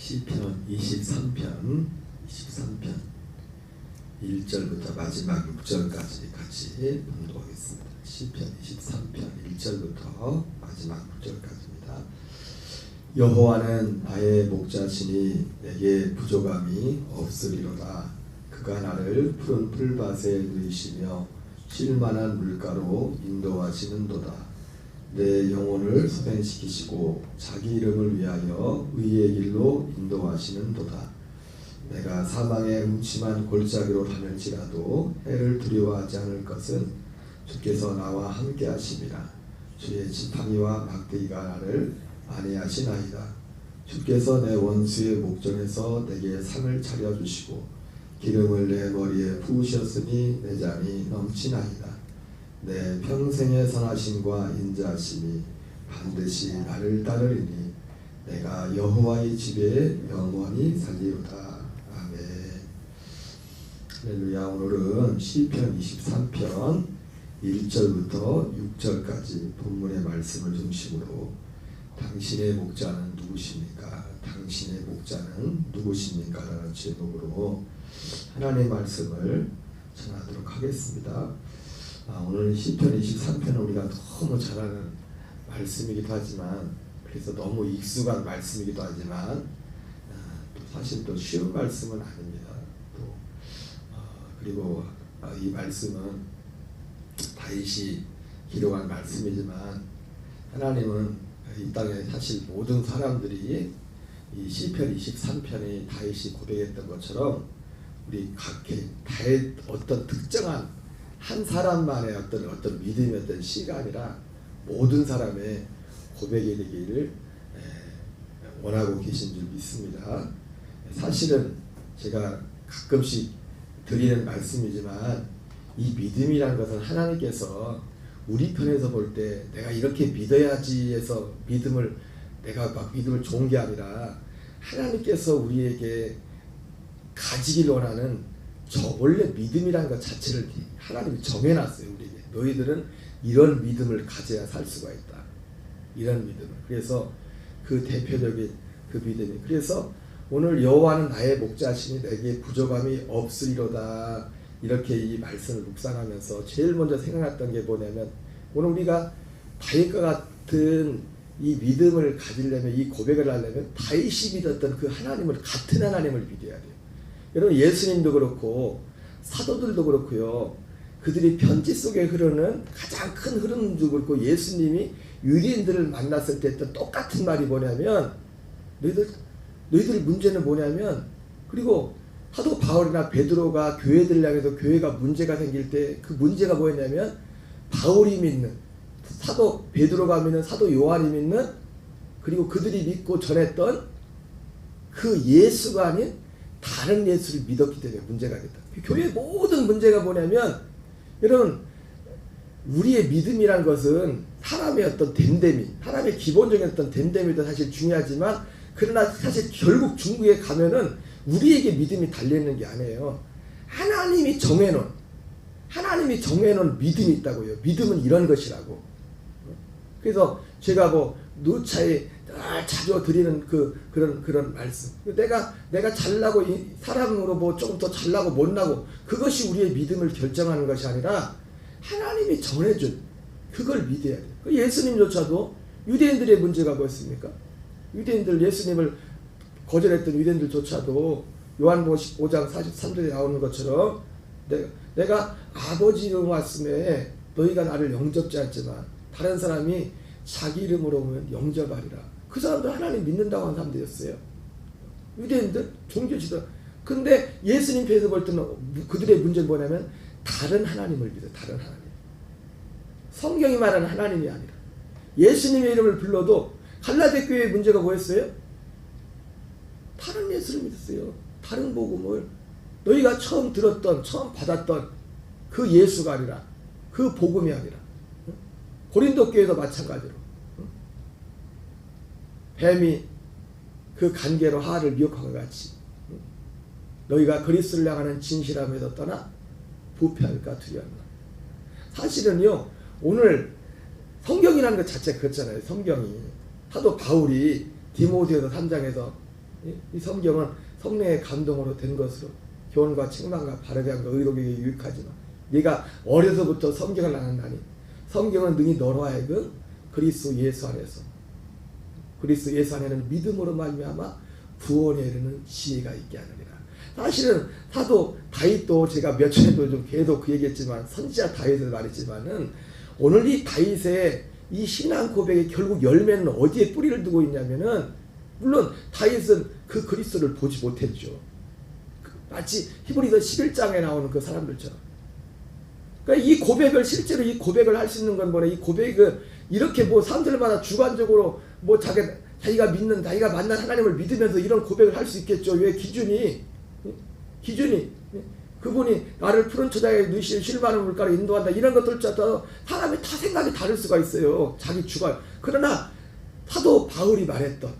시편 23편 1절부터 마지막 6절까지 같이 봉독하겠습니다. 시편 23편 1절부터 마지막 6절까지입니다. 여호와는 나의 목자시니 내게 부족함이 없으리로다. 그가 나를 푸른 풀밭에 누이시며 쉴만한 물가로 인도하시는도다. 내 영혼을 소생시키시고 자기 이름을 위하여 의의 길로 인도하시는도다. 내가 사망의 음침한 골짜기로 다닐지라도 해를 두려워하지 않을 것은 주께서 나와 함께 하심이라. 주의 지팡이와 막대기가 나를 안위하시나이다. 주께서 내 원수의 목전에서 내게 상을 차려주시고 기름을 내 머리에 부으셨으니 내 잔이 넘치나이다. 내 평생의 선하심과 인자하심이 반드시 나를 따르리니 내가 여호와의 집에 영원히 살리로다. 아멘. 할렐루야. 오늘은 시편 23편 1절부터 6절까지 본문의 말씀을 중심으로 당신의 목자는 누구십니까? 당신의 목자는 누구십니까? 라는 제목으로 하나님의 말씀을 전하도록 하겠습니다. 오늘 시편 23편은 우리가 너무 잘 아는 말씀이기도 하지만, 그래서 너무 익숙한 말씀이기도 하지만 사실 또 쉬운 말씀은 아닙니다. 그리고 이 말씀은 다윗이 기록한 말씀이지만 하나님은 이 땅에 사실 모든 사람들이 이 시편 23편이 다윗이 고백했던 것처럼 우리 각기 다윗 어떤 특정한 한 사람만의 어떤 믿음의 어떤 시가 아니라 모든 사람의 고백이 되기를 원하고 계신 줄 믿습니다. 사실은 제가 가끔씩 드리는 말씀이지만 이 믿음이라는 것은 하나님께서 우리 편에서 볼 때 내가 이렇게 믿어야지 해서 내가 막 믿음을 좋은 게 아니라 하나님께서 우리에게 가지길 원하는 원래 믿음이라는 것 자체를 하나님이 정해놨어요. 우리에게 너희들은 이런 믿음을 가져야 살 수가 있다. 이런 믿음을. 그래서 그 대표적인 그 믿음이, 그래서 오늘 여호와는 나의 목자시니 내게 부족함이 없으리로다. 이렇게 이 말씀을 묵상하면서 제일 먼저 생각했던 게 뭐냐면, 오늘 우리가 다윗과 같은 이 믿음을 가지려면, 이 고백을 하려면 다윗이 믿었던 그 하나님을, 같은 하나님을 믿어야 돼요. 여러분, 예수님도 그렇고 사도들도 그렇고요. 그들이 편지 속에 흐르는 가장 큰 흐름도 그렇고, 예수님이 유대인들을 만났을 때 했던 똑같은 말이 뭐냐면, 너희들 문제는 뭐냐면, 그리고 사도 바울이나 베드로가 교회들 향해서 교회가 문제가 생길 때 그 문제가 뭐였냐면, 바울이 믿는, 사도 베드로가 믿는, 사도 요한이 믿는, 그리고 그들이 믿고 전했던 그 예수가 아닌 다른 예수를 믿었기 때문에 문제가 됐다. 교회의 모든 문제가 뭐냐면, 여러분, 우리의 믿음이란 것은 사람의 어떤 됨됨이, 사람의 기본적인 어떤 됨됨이도 사실 중요하지만, 그러나 사실 결국 중국에 가면은 우리에게 믿음이 달려있는 게 아니에요. 하나님이 정해놓은 믿음이 있다고요. 믿음은 이런 것이라고. 그래서 제가 누차에 자주 드리는 그런 말씀. 내가 잘나고 사람으로 조금 더 잘나고 못나고 그것이 우리의 믿음을 결정하는 것이 아니라 하나님이 정해준 그걸 믿어야 돼요. 예수님조차도 유대인들의 문제가 뭐였습니까? 유대인들, 예수님을 거절했던 유대인들조차도 요한복음 15장 43절에 나오는 것처럼 내가 아버지 이름 왔음에 너희가 나를 영접지 않지만 다른 사람이 자기 이름으로 오면 영접하리라. 그 사람들 하나님 믿는다고 하는 사람들이었어요. 유대인들, 종교지도. 근데 예수님 편에서 볼 때는 그들의 문제는 뭐냐면 다른 하나님을 믿어요. 다른 하나님. 성경이 말하는 하나님이 아니라. 예수님의 이름을 불러도 갈라디 교회의 문제가 뭐였어요? 다른 예수를 믿었어요. 다른 복음을. 너희가 처음 들었던, 처음 받았던 그 예수가 아니라, 그 복음이 아니라. 고린도 교회도 마찬가지로. 뱀이 그 간계로 하와를 미혹한 것 같이 너희가 그리스도를 향하는 진실함에서 떠나 부패할까 두려워한다. 사실은요, 오늘 성경이라는 것 자체가 그렇잖아요. 성경이. 사도 바울이 디모데후서 3장에서 이 성경은 성령의 감동으로 된 것으로 교훈과 책망과 바르게 함과 의롭게 유익하지만 네가 어려서부터 성경을 나눴나니 성경은 능히 너로 하여금 그리스도 예수 안에서 그리스도 예수 안에는 믿음으로 말미암아 구원에 이르는 지혜가 있게 하느니라. 사실은 사도 다윗도 제가 몇 년도 좀 계속 그 얘기했지만 선지자 다윗을 말했지만은 오늘 이 다윗의 이 신앙 고백의 결국 열매는 어디에 뿌리를 두고 있냐면은 물론 다윗은 그 그리스도를 보지 못했죠. 마치 히브리서 11장에 나오는 그 사람들처럼. 그러니까 이 고백을 실제로 이 고백을 할 수 있는 건 뭐냐? 이 고백을 이렇게 뭐 사람들마다 주관적으로 뭐 자기가 믿는 자기가 만난 하나님을 믿으면서 이런 고백을 할 수 있겠죠. 왜 기준이 그분이 나를 푸른 초장에 누이시는 실바는 물가로 인도한다 이런 것들조차도 사람이 다 생각이 다를 수가 있어요. 자기 주관. 그러나 사도 바울이 말했던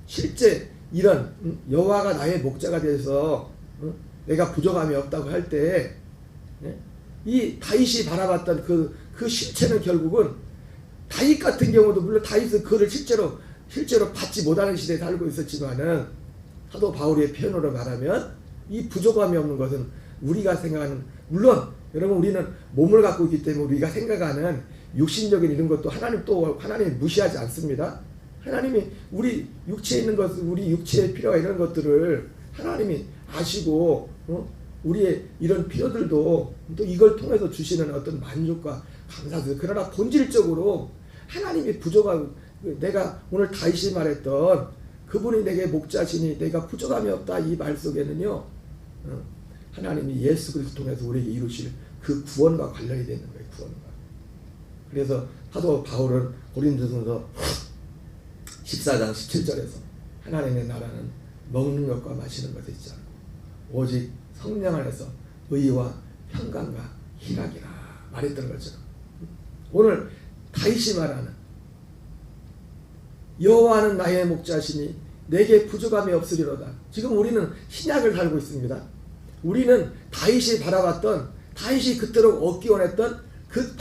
실제 이런 여호와가 나의 목자가 돼서 내가 부족함이 없다고 할 때 이 다윗이 바라봤던 그 실체는 결국은 다윗 같은 경우도 물론 다윗은 그를 실제로 받지 못하는 시대에 살고 있었지만은 사도 바울의 표현으로 말하면 이 부족함이 없는 것은 우리가 생각하는 물론 여러분 우리는 몸을 갖고 있기 때문에 우리가 생각하는 육신적인 이런 것도 하나님이 무시하지 않습니다. 하나님이 우리 육체에 있는 것 우리 육체의 필요가 이런 것들을 하나님이 아시고 우리의 이런 필요들도 또 이걸 통해서 주시는 어떤 만족과 감사도 그러나 본질적으로 하나님이 부족하고 내가 오늘 다윗이 말했던 그분이 내게 목자시니 내가 부족함이 없다 이 말 속에는요 하나님이 예수 그리스도 통해서 우리에게 이루실 그 구원과 관련이 되는 거예요. 구원과. 그래서 사도 바울은 고린도전서 14장 17절에서 하나님의 나라는 먹는 것과 마시는 것에 있지 않고 오직 성령 안에서 의와 평강과 희락이라 말했던 것처럼 오늘 다윗이 말하는 여호와는 나의 목자시니 내게 부족함이 없으리로다. 지금 우리는 신약을 살고 있습니다. 우리는 다윗이 바라봤던 다윗이 그토록 얻기 원했던 그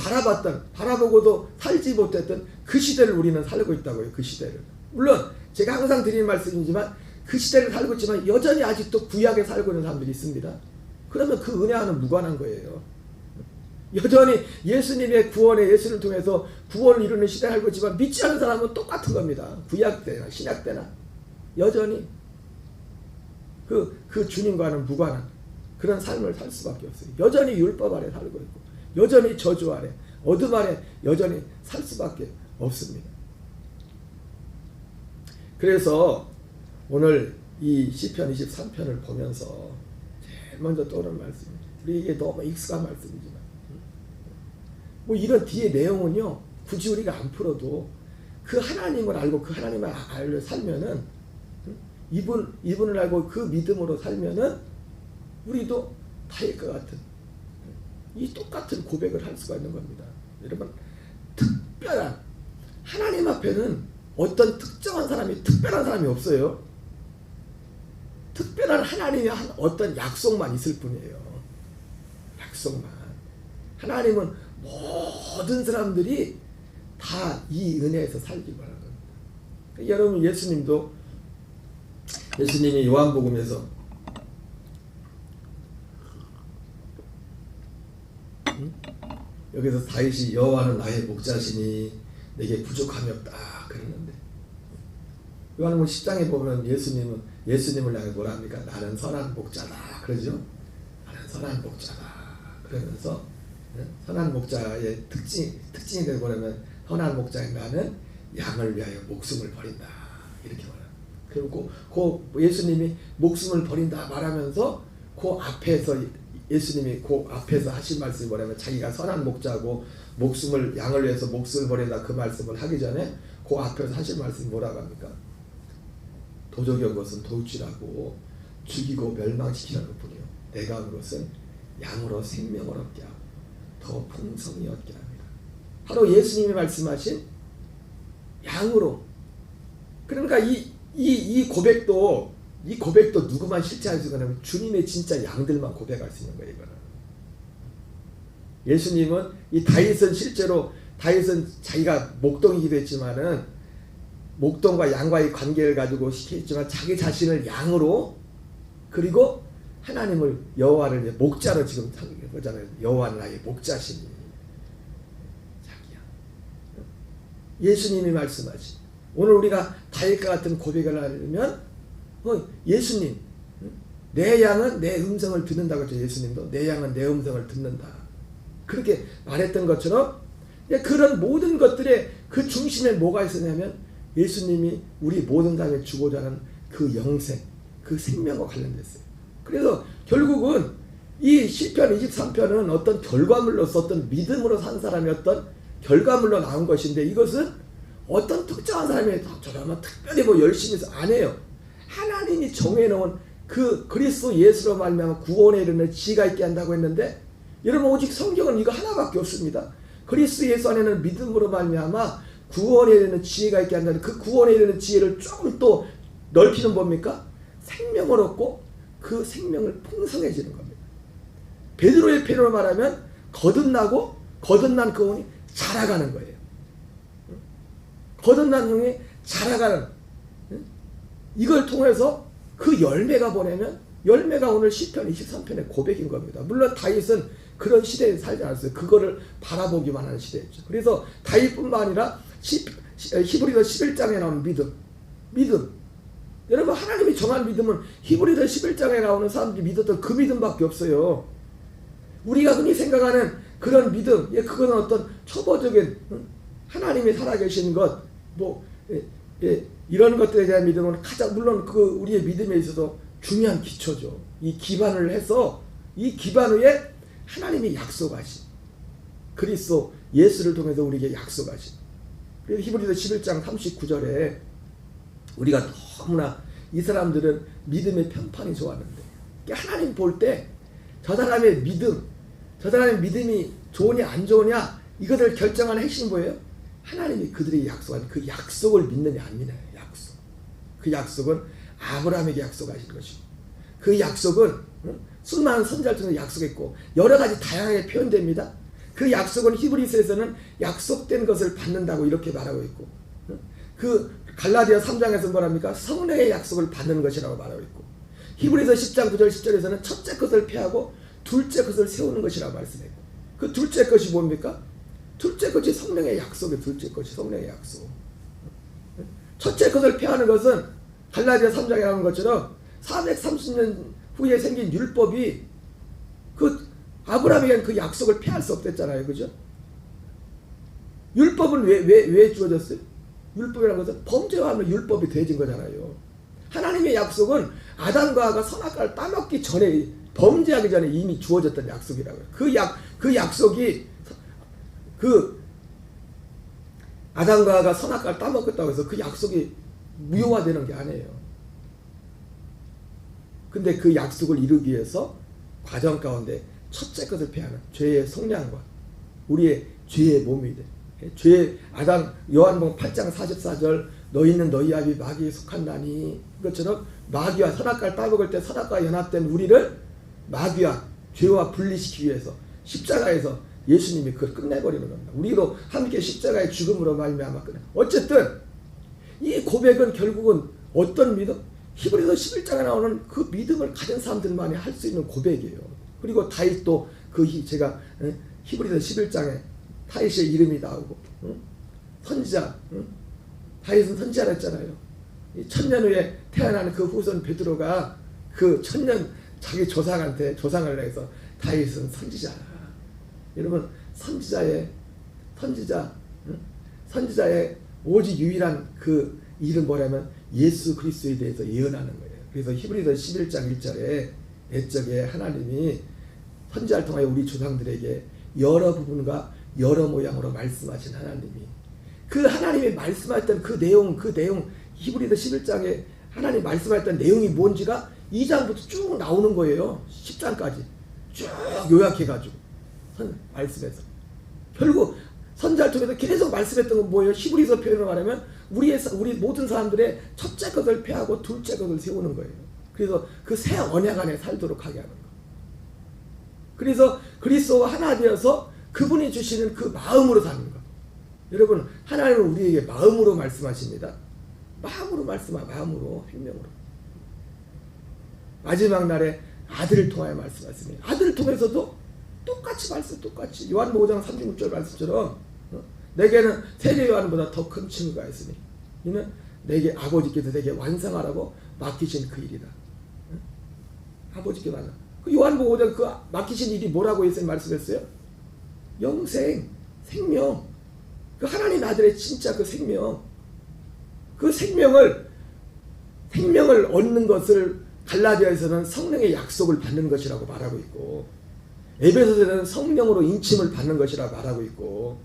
바라보고도 살지 못했던 그 시대를 우리는 살고 있다고요. 그 시대를. 물론 제가 항상 드리는 말씀이지만 그 시대를 살고 있지만 여전히 아직도 구약에 살고 있는 사람들이 있습니다. 그러면 그 은혜와는 무관한 거예요. 여전히 예수님의 구원의 예수를 통해서 구원을 이루는 시대를 살고 있지만 믿지 않는 사람은 똑같은 겁니다. 구약 때나 신약 때나 여전히 그 주님과는 무관한 그런 삶을 살 수밖에 없어요. 여전히 율법 아래 살고 있고 여전히 저주 아래 어둠 아래 여전히 살 수밖에 없습니다. 그래서 오늘 이 시편 23편을 보면서 제일 먼저 떠오르는 말씀입니다. 우리에게 너무 익숙한 말씀이지만 뭐 이런 뒤에 내용은요 굳이 우리가 안 풀어도 그 하나님을 알고 그 하나님을 알고 살면은 이분을 알고 그 믿음으로 살면은 우리도 다윗과 같은 이 똑같은 고백을 할 수가 있는 겁니다. 여러분 특별한 하나님 앞에는 어떤 특정한 사람이 특별한 사람이 없어요. 특별한 하나님의 어떤 약속만 있을 뿐이에요. 약속만. 하나님은 모든 사람들이 다 이 은혜에서 살기 바라는 겁니다. 여러분 예수님이 요한복음에서 여기서 다윗이 여호와는 나의 목자시니 내게 부족함이 없다 그러는데 요한복음 10장에 보면 예수님을 향해 뭐라 합니까? 나는 선한 목자다 그러죠? 나는 선한 목자다 그러면서 선한 목자의 특징이 되고 그러면 선한 목자인 나는 양을 위하여 목숨을 버린다 이렇게 말합니다. 그리고 그 예수님이 목숨을 버린다 말하면서 그 앞에서 예수님이 그 앞에서 하신 말씀이 뭐냐면 자기가 선한 목자고 양을 위해서 목숨을 버린다 그 말씀을 하기 전에 그 앞에서 하신 말씀이 뭐라고 합니까? 도적이 온 것은 도둑질하고 죽이고 멸망시키는 것뿐이요 내가 온 것은 양으로 생명을 얻게 하고 더 풍성히 얻게 합니다. 바로 예수님이 말씀하신 양으로. 그러니까 이 고백도 누구만 실체할 수 있는 주님의 진짜 양들만 고백할 수 있는 거예요. 이거는. 예수님은 이 다윗은 자기가 목동이기도 했지만은 목동과 양과의 관계를 가지고 시켰지만 자기 자신을 양으로, 그리고 하나님을, 여호와를 목자로 지금 보잖아요. 여호와는 나의 목자시니 자기야. 예수님이 말씀하시. 오늘 우리가 다윗과 같은 고백을 하려면 예수님, 내 양은 내 음성을 듣는다고 했죠. 예수님도 내 양은 내 음성을 듣는다. 그렇게 말했던 것처럼 그런 모든 것들의 그 중심에 뭐가 있었냐면 예수님이 우리 모든 삶에 주고자 하는 그 영생, 그 생명과 관련됐어요. 그래서 결국은 이 시편 23편은 어떤 결과물로서, 어떤 믿음으로 산 사람의 어떤 결과물로 나온 것인데, 이것은 어떤 특정한 사람이 저러면 특별히 뭐 열심히 해서 안 해요. 하나님이 정해놓은 그 그리스도 예수로 말미암아 구원에 이르는 지혜가 있게 한다고 했는데, 여러분 오직 성경은 이거 하나밖에 없습니다. 그리스도 예수 안에는 믿음으로 말미암아 구원에 이르는 지혜가 있게 한다는, 그 구원에 이르는 지혜를 조금 또 넓히는 뭡니까? 생명을 얻고 그 생명을 풍성해지는 겁니다. 베드로의 표현으로 말하면 거듭나고 거듭난 그 영이 자라가는 거예요. 거듭난 영이 자라가는, 이걸 통해서 그 열매가 뭐냐면, 열매가 오늘 시편 23편의 고백인 겁니다. 물론 다윗은 그런 시대에 살지 않았어요. 그거를 바라보기만 하는 시대였죠. 그래서 다윗뿐만 아니라 히브리서 11장에 나오는 믿음. 여러분 하나님이 정한 믿음은 히브리서 11장에 나오는 사람들이 믿었던 그 믿음밖에 없어요. 우리가 흔히 생각하는 그런 믿음, 그거는 어떤 초보적인 하나님이 살아계신 것, 이런 것들에 대한 믿음은 가장, 물론 그 우리의 믿음에 있어서 중요한 기초죠. 이 기반을 해서 이 기반 위에 하나님이 약속하신 그리스도 예수를 통해서 우리에게 약속하신, 그래서 히브리서 11장 39절에 우리가 너무나 이 사람들은 믿음의 평판이 좋았는데, 하나님 볼 때 저 사람의 믿음, 저 사람의 믿음이 좋으냐 안 좋으냐 이것을 결정하는 핵심이 뭐예요? 하나님이 그들이 약속한 그 약속을 믿느냐 안 믿느냐. 약속. 그 약속은 아브라함에게 약속하신 것이고, 그 약속은 수많은 선지자를 통해서 약속했고 여러 가지 다양하게 표현됩니다. 그 약속은 히브리서에서는 약속된 것을 받는다고 이렇게 말하고 있고, 그 갈라디아 3장에서 뭐랍니까? 성령의 약속을 받는 것이라고 말하고 있고, 히브리서 10장 9절 10절에서는 첫째 것을 폐하고 둘째 것을 세우는 것이라고 말씀했고, 그 둘째 것이 뭡니까? 둘째 것이 성령의 약속의 둘째 것이 성령의 약속. 첫째 것을 폐하는 것은 갈라디아 3장에 나온 것처럼 430년 후에 생긴 율법이 그 아브라함에게는 그 약속을 폐할 수 없댔잖아요. 그죠? 율법은 왜 주어졌어요? 율법이라는 것은 범죄와 하면 율법이 되어진 거잖아요. 하나님의 약속은 아담과 하와가 선악과를 따먹기 전에, 범죄하기 전에 이미 주어졌던 약속이라고요. 그 약속이 그 아담과 하와가 선악과를 따먹었다고 해서 그 약속이 무효화되는 게 아니에요. 근데 그 약속을 이루기 위해서 과정 가운데 첫째 것을 폐하는 죄의 속량과 우리의 죄의 몸이 돼. 죄의 아담, 요한복음 8장 44절 너희는 너희 아비 마귀에 속한다니, 이것처럼 마귀와 선악과를 따먹을 때 선악과와 연합된 우리를 마귀와 죄와 분리시키기 위해서 십자가에서 예수님이 그걸 끝내버리는 겁니다. 우리도 함께 십자가의 죽음으로 말미암아 끝내. 어쨌든 이 고백은 결국은 어떤 믿음? 히브리서 11장에 나오는 그 믿음을 가진 사람들만이 할 수 있는 고백이에요. 그리고 다윗도 제가 히브리서 11장에 다윗의 이름이 나오고, 선지자, 다윗은 선지자라 했잖아요. 1000년 후에 태어나는 그 후손 베드로가 그 1000년 자기 조상한테 조상을 내서 다윗은 선지자라. 여러분 선지자의 오직 유일한 그 이름 뭐냐면 예수 그리스도에 대해서 예언하는 거예요. 그래서 히브리서 11장 1절에 옛적에 하나님이 선지자를 통하여 우리 조상들에게 여러 부분과 여러 모양으로 말씀하신 하나님이, 그 하나님이 말씀하셨던 그 내용 히브리서 11장에 하나님 말씀하셨던 내용이 뭔지가 2장부터 쭉 나오는 거예요. 10장까지 쭉 요약해가지고 말씀해서 결국 선지자를 통해서 계속 말씀했던 건 뭐예요? 히브리서 표현으로 말하면 우리 모든 사람들의 첫째 것을 폐하고 둘째 것을 세우는 거예요. 그래서 그 새 언약 안에 살도록 하게 하는 거예요. 그래서 그리스도와 하나 되어서 그분이 주시는 그 마음으로 사는 것. 여러분 하나님은 우리에게 마음으로 말씀하십니다. 마음으로 말씀하 마음으로 생명으로. 마지막 날에 아들을 통하여 말씀하시니 아들을 통해서도 똑같이 말씀 똑같이 요한복음 5장 36절 말씀처럼 내게는 세례 요한보다 더 큰 친구가 있으니 이는 내게 아버지께서 내게 완성하라고 맡기신 그 일이다. 아버지께 만나. 그 요한복음 5장 그 맡기신 일이 뭐라고 예수님 말씀했어요? 영생, 생명. 그 하나님 아들의 진짜 그 생명. 그 생명을 얻는 것을 갈라디아에서는 성령의 약속을 받는 것이라고 말하고 있고 에베소서에는 성령으로 인침을 받는 것이라고 말하고 있고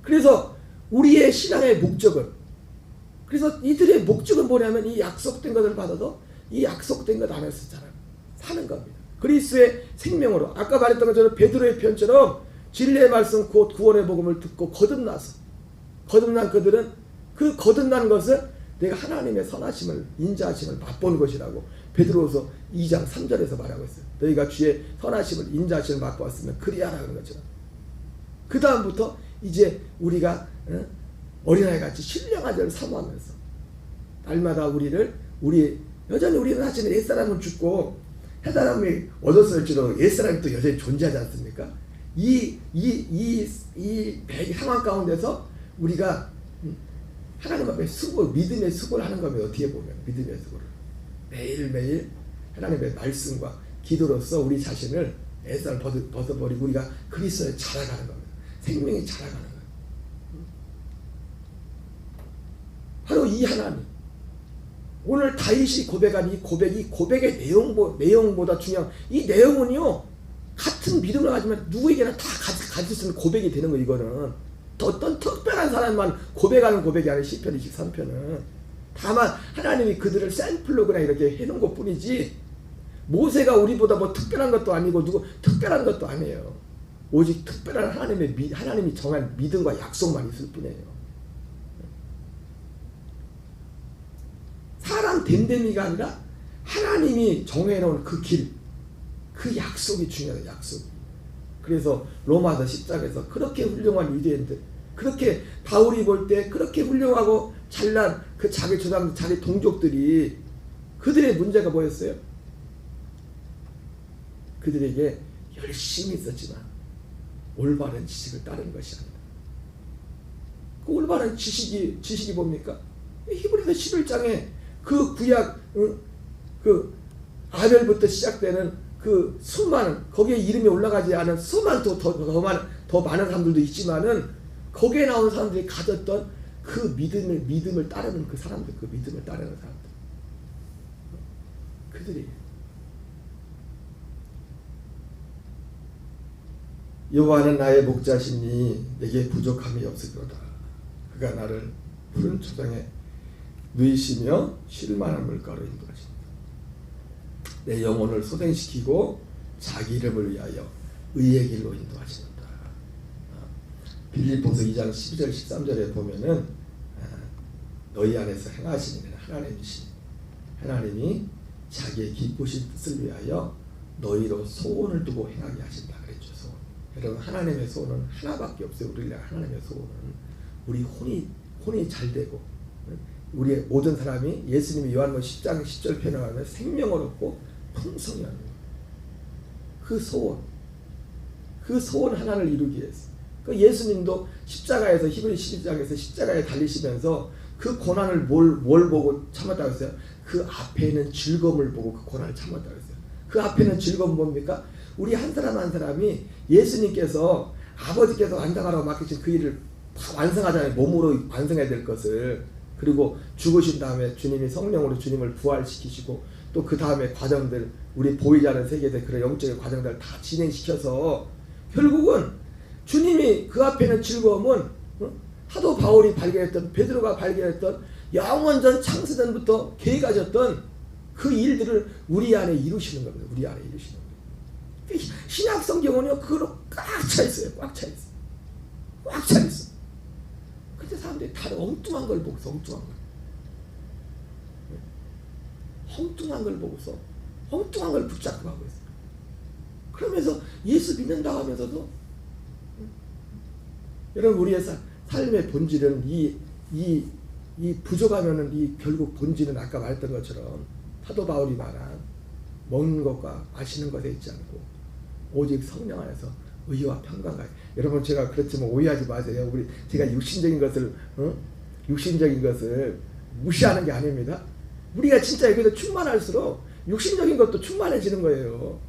그래서 우리의 신앙의 목적은 그래서 이들의 목적은 뭐냐면 이 약속된 것을 받아도 이 약속된 것 안에서 사는 겁니다. 그리스도의 생명으로 아까 말했던 것처럼 베드로의 편처럼 진리의 말씀 곧 구원의 복음을 듣고 거듭난 그들은 그 거듭난 것을 내가 하나님의 선하심을 인자하심을 맛보는 것이라고 베드로서 2장 3절에서 말하고 있어요. 너희가 주의 선하심을 인자하심을 맛보았으면 그리하라 그런 것처럼 그 다음부터 이제 우리가 어린아이 같이 신령한 자를 사모하면서 날마다 여전히 우리는 사실은 옛사람은 죽고 새사람이 얻었을지도 옛사람이 또 여전히 존재하지 않습니까? 이 상황 가운데서 우리가 하나님 앞에 믿음의 수고를 하는 겁니다. 어떻게 보면 믿음의 수고를 매일매일 하나님의 말씀과 기도로서 우리 자신을 애써를 벗어버리고 우리가 그리스도에 자라가는 겁니다. 생명이 자라가는 거예요. 바로 이 하나님 오늘 다윗이 고백한 이 고백의 내용보다 중요한 이 내용은요 같은 믿음을 가지면 누구에게나 다 가질 수 있는 고백이 되는 거예요. 이거는 어떤 특별한 사람만 고백하는 고백이 아니라 시편 23편은 다만 하나님이 그들을 샘플로 그냥 이렇게 해놓은 것 뿐이지 모세가 우리보다 뭐 특별한 것도 아니고 누구 특별한 것도 아니에요. 오직 특별한 하나님이 정한 믿음과 약속만 있을 뿐이에요. 사람 됨됨이가 아니라 하나님이 정해놓은 그 길, 그 약속이 중요해요. 약속. 그래서 로마서 10장에서 그렇게 훌륭한 유대인들, 그렇게 바울이 볼 때 그렇게 훌륭하고 잘난 그 자기 조상, 자기 동족들이 그들의 문제가 뭐였어요? 그들에게 열심히 있었지만 올바른 지식을 따르는 것이 아니다. 그 올바른 지식이 뭡니까? 히브리서 11장에 그 구약 그 아벨부터 시작되는 그 수많은 거기에 이름이 올라가지 않은 수많은 더 많은 사람들도 있지만은 거기에 나온 사람들이 가졌던 그 믿음을 따르는 그 사람들, 그 믿음을 따르는 사람들, 그들이 여호와는 나의 목자시니 내게 부족함이 없으리로다. 그가 나를 푸른 초장에 누이시며 쉴만한 물가로 인도하신다. 내 영혼을 소생시키고 자기 이름을 위하여 의의 길로 인도하신다. 빌립보서 2장 12절 13절에 보면은 너희 안에서 행하시는 하나님이시 하나님이 자기의 기쁘신 뜻을 위하여 너희로 소원을 두고 행하게 하신다 그랬죠. 소원. 여러분 하나님의 소원은 하나밖에 없어요. 우리 하나님의 소원은 우리 혼이 잘 되고 우리의 모든 사람이 예수님이 요한복음 10장 10절 표현하면 생명을 얻고 풍성히 하는 그 소원 하나를 이루기 위해서 그 예수님도 십자가에서 히브리 12장에서 십자가에 달리시면서 그 고난을 뭘 보고 참았다고 했어요? 그 앞에 있는 즐거움을 보고 그 고난을 참았다고 했어요. 그 앞에 있는 즐거움은 뭡니까? 우리 한 사람 한 사람이 예수님께서 아버지께서 완성하라고 맡기신 그 일을 완성하잖아요. 몸으로 완성해야 될 것을. 그리고 죽으신 다음에 주님이 성령으로 주님을 부활시키시고 또 그 다음에 과정들 우리 보이지 않는 세계에서 그런 영적인 과정들을 다 진행시켜서 결국은 주님이 그 앞에 있는 즐거움은 사도 바울이 발견했던 베드로가 발견했던 영원전 창세전부터 계획하셨던 그 일들을 우리 안에 이루시는 겁니다. 우리 안에 이루시는 겁니다. 신약 성경은요 그걸로 꽉 차 있어요. 꽉 차 있어. 꽉 차 있어. 근데 사람들이 다른 엉뚱한 걸 보고서 엉뚱한 걸 보고서 엉뚱한 걸 붙잡고 하고 있어요. 그러면서 예수 믿는다고 하면서도 여러분 우리의 삶의 본질은 이 부족하면은 이 결국 본질은 아까 말했던 것처럼 사도 바울이 말한 먹는 것과 마시는 것에 있지 않고 오직 성령 안에서 의와 평강과. 여러분 제가 그렇지만 오해하지 마세요. 제가 육신적인 것을 무시하는 게 아닙니다. 우리가 진짜 여기서 충만할수록 육신적인 것도 충만해지는 거예요.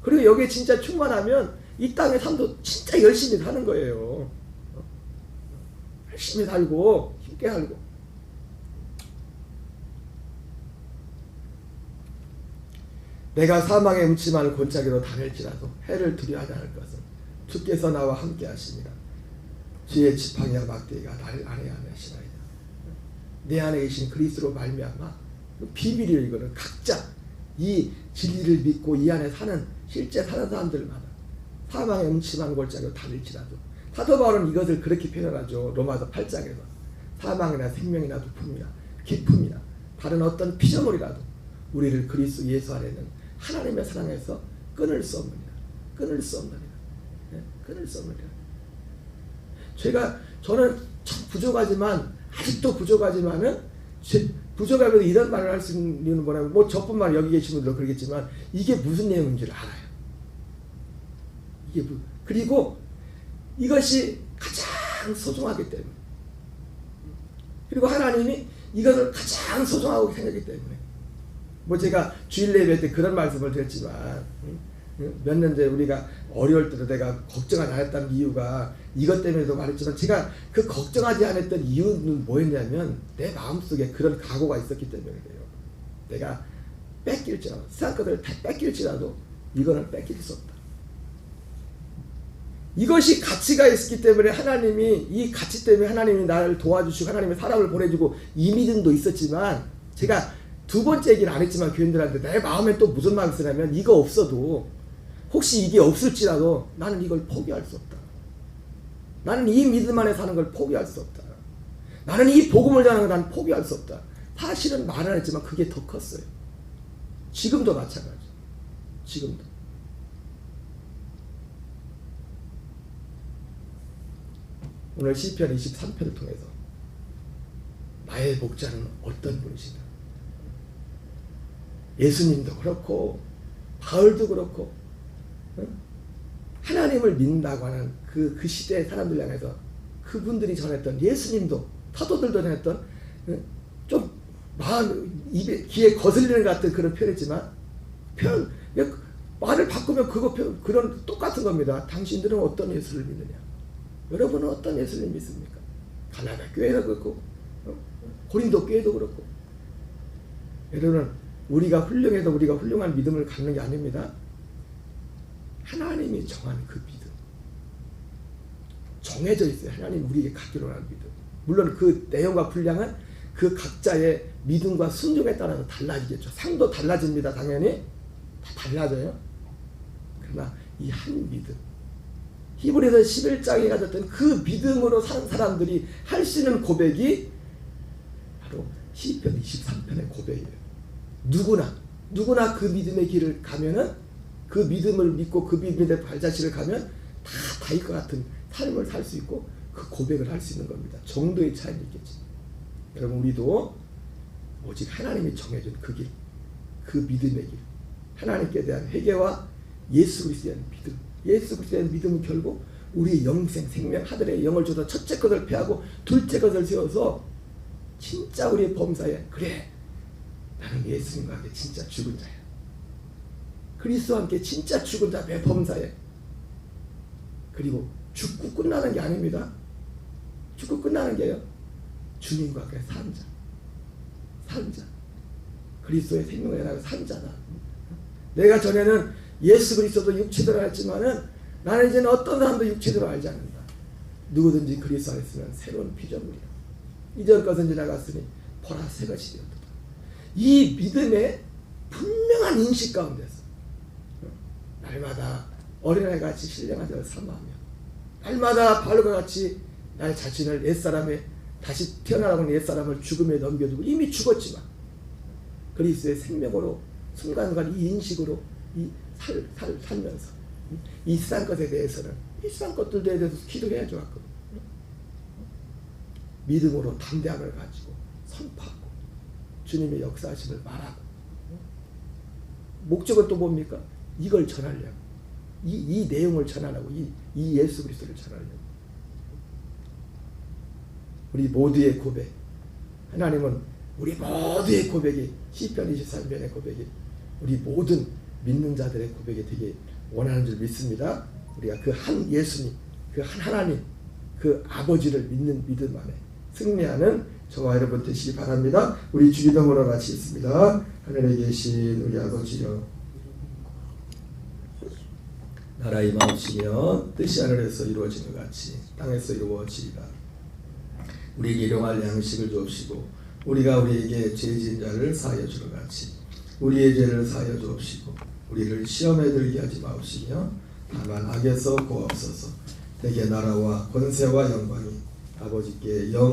그리고 여기에 진짜 충만하면 이 땅의 삶도 진짜 열심히 사는 거예요. 열심히 살고 힘께 살고. 내가 사망의 음침한 골짜기로 다닐지라도 해를 두려워하지 않을 것은 주께서 나와 함께 하시니라. 주의 지팡이와 막대기가 나를 안에 안으시나이다. 내 안에 계신 그리스도로 말미암아 비밀이에요. 이거는 각자 이 진리를 믿고 이 안에 사는 실제 사는 사람들마다 사망의 음침한 골짜기로 다닐지라도. 사도 바울은 이것을 그렇게 표현하죠. 로마서 8장에서 사망이나 생명이나 높음이나 기쁨이나 다른 어떤 피조물이라도 우리를 그리스도 예수 안에는 하나님의 사랑에서 끊을 수 없느니라. 끊을 수 없느니라. 네? 끊을 수 없느니라. 저는 참 부족하지만 아직도 부족하지만은 부족하면서 이런 말을 할 수 있는 이유는 뭐냐면 뭐 저뿐만 여기 계신 분들도 그러겠지만 이게 무슨 내용인지를 알아요. 그리고 이것이 가장 소중하기 때문에, 그리고 하나님이 이것을 가장 소중하고 생각하기 때문에, 뭐 제가 주일 예배 때 그런 말씀을 드렸지만 몇 년 전에 우리가 어려울 때도 내가 걱정을 안 했다는 이유가 이것 때문에도 말했지만 제가 그 걱정하지 않았던 이유는 뭐였냐면 내 마음속에 그런 각오가 있었기 때문에 그래요. 내가 뺏길지라도 세상 것을 다 뺏길지라도 이거는 뺏길 수 없다. 이것이 가치가 있었기 때문에 하나님이 이 가치 때문에 하나님이 나를 도와주시고 하나님의 사랑을 보내주고 이 믿음도 있었지만 제가 두 번째 얘기를 안 했지만 교인들한테 내 마음에 또 무슨 마음이 있으냐면 이거 없어도 혹시 이게 없을지라도 나는 이걸 포기할 수 없다. 나는 이 믿음 안에 사는 걸 포기할 수 없다. 나는 이 복음을 전하는 걸 난 포기할 수 없다. 사실은 말 안 했지만 그게 더 컸어요. 지금도 마찬가지. 지금도. 오늘 시편 23편을 통해서 나의 목자는 어떤 분이신가? 예수님도 그렇고 바울도 그렇고 하나님을 믿는다고 하는 그 시대의 사람들 향해서 그분들이 전했던, 예수님도 사도들도 전했던 좀 마음 입에 귀에 거슬리는 것 같은 그런 표현이지만 말을 바꾸면 그런 똑같은 겁니다. 당신들은 어떤 예수를 믿느냐? 여러분은 어떤 예수를 믿습니까? 가나다 교회도 그렇고 고린도 교회도 그렇고. 여러분 우리가 훌륭해서 우리가 훌륭한 믿음을 갖는 게 아닙니다. 하나님이 정한 그 믿음, 정해져 있어요. 하나님 우리에게 갖기로 하는 믿음. 물론 그 내용과 분량은 그 각자의 믿음과 순종에 따라서 달라지겠죠. 상도 달라집니다. 당연히 다 달라져요. 그러나 이 한 믿음, 히브리서 11장에 가졌던 그 믿음으로 사는 사람들이 할 수 있는 고백이 바로 시편 23편의 고백이에요. 누구나 그 믿음의 길을 가면은, 그 믿음을 믿고 그 믿음의 발자취를 가면 다 다윗과 같은 삶을 살 수 있고 그 고백을 할 수 있는 겁니다. 정도의 차이는 있겠지. 여러분 우리도 오직 하나님이 정해준 그 길, 그 믿음의 길, 하나님께 대한 회개와 예수 그리스도에 대한 믿음, 예수 그리스도에 대한 믿음은 결국 우리의 영생, 생명, 하늘의 영을 줘서 첫째 것을 패하고 둘째 것을 세워서 진짜 우리의 범사에, 그래 나는 예수님과 함께 진짜 죽은 자야, 그리스도와 함께 진짜 죽은 자 내 범사에. 그리고 죽고 끝나는 게 아닙니다. 죽고 끝나는 게요, 주님과 함께 산 자, 그리스도의 생명에 나가 산 자다. 내가 전에는 예수 그리스도도 육체대로 알지만은 나는 이제는 어떤 사람도 육체대로 알지 않는다. 누구든지 그리스도 안에 있으면 새로운 피조물이야. 이전 것은 지나갔으니 보라 새 것이 되었다. 이 믿음의 분명한 인식 가운데서 날마다 어린아이같이 신령한 자를 사모하며 날마다 바울과 같이 나의 자신을 옛사람에 다시 태어나라고 하는 옛사람을 죽음에 넘겨두고 이미 죽었지만 그리스도의 생명으로 순간순간 이 인식으로 살면서 이 세상 것에 대해서는 이 세상 것들에 대해서 기도해야죠. 믿음으로 담대함을 가지고 선포하고 주님의 역사하심을 말하고 목적은 또 뭡니까? 이걸 전하려고 이 내용을 전하려고 이 예수 그리스도를 전하려고 우리 모두의 고백 하나님은 우리 모두의 고백이 시편 23편의 고백이 우리 모든 믿는 자들의 고백이 되게 원하는 줄 믿습니다. 우리가 그 한 예수님 그 한 하나님 그 아버지를 믿는 믿음 안에 승리하는 저와 여러분 되시기 바랍니다. 우리 주기도문으로 마치겠습니다. 하늘에 계신 우리 아버지여 나라 임하옵시며 뜻이 하늘에서 이루어진 것 같이 땅에서 이루어지리라. 우리에게 일용할 양식을 주옵시고 우리가 우리에게 죄 지은 자를 사하여 주는 같이 우리의 죄를 사하여 주옵시고 우리를 시험에 들게 하지 마옵시며 다만 악에서 구하옵소서. 대개 나라와 권세와 영광이 아버지께 영